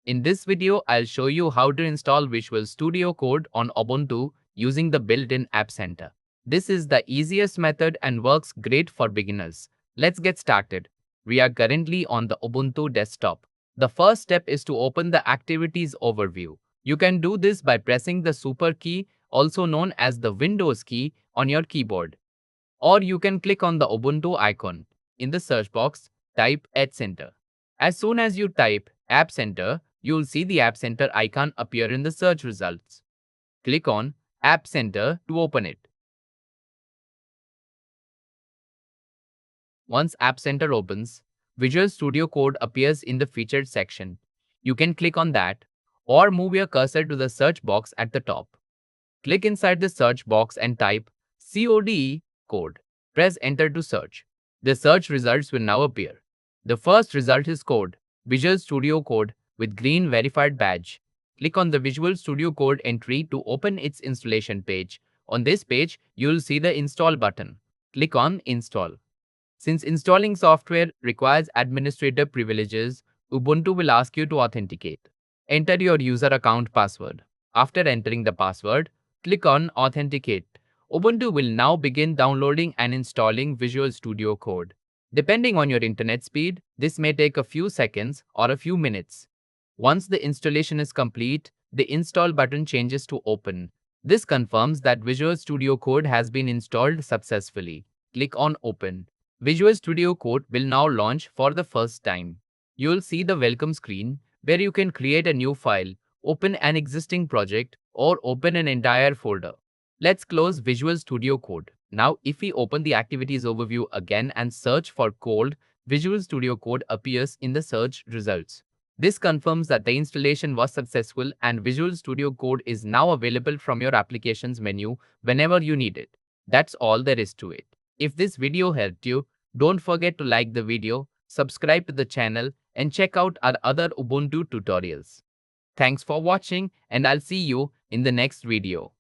In this video, I'll show you how to install Visual Studio Code on Ubuntu using the built-in App Center. This is the easiest method and works great for beginners. Let's get started. We are currently on the Ubuntu desktop. The first step is to open the Activities overview. You can do this by pressing the Super key, also known as the Windows key, on your keyboard. Or you can click on the Ubuntu icon. In the search box, type App Center. As soon as you type App Center, you'll see the App Center icon appear in the search results. Click on App Center to open it. Once App Center opens, Visual Studio Code appears in the featured section. You can click on that or move your cursor to the search box at the top. Click inside the search box and type CODE code. Press enter to search. The search results will now appear. The first result is code, Visual Studio Code with green verified badge. Click on the Visual Studio Code entry to open its installation page. On this page, you'll see the install button. Click on install. Since installing software requires administrator privileges, Ubuntu will ask you to authenticate. Enter your user account password. After entering the password, click on Authenticate. Ubuntu will now begin downloading and installing Visual Studio Code. Depending on your internet speed, this may take a few seconds or a few minutes. Once the installation is complete, the install button changes to open. This confirms that Visual Studio Code has been installed successfully. Click on open. Visual Studio Code will now launch for the first time. You'll see the welcome screen where you can create a new file, open an existing project, or open an entire folder. Let's close Visual Studio Code. Now, if we open the activities overview again and search for code, Visual Studio Code appears in the search results. This confirms that the installation was successful and Visual Studio Code is now available from your applications menu whenever you need it. That's all there is to it. If this video helped you, don't forget to like the video, subscribe to the channel, and check out our other Ubuntu tutorials. Thanks for watching, and I'll see you in the next video.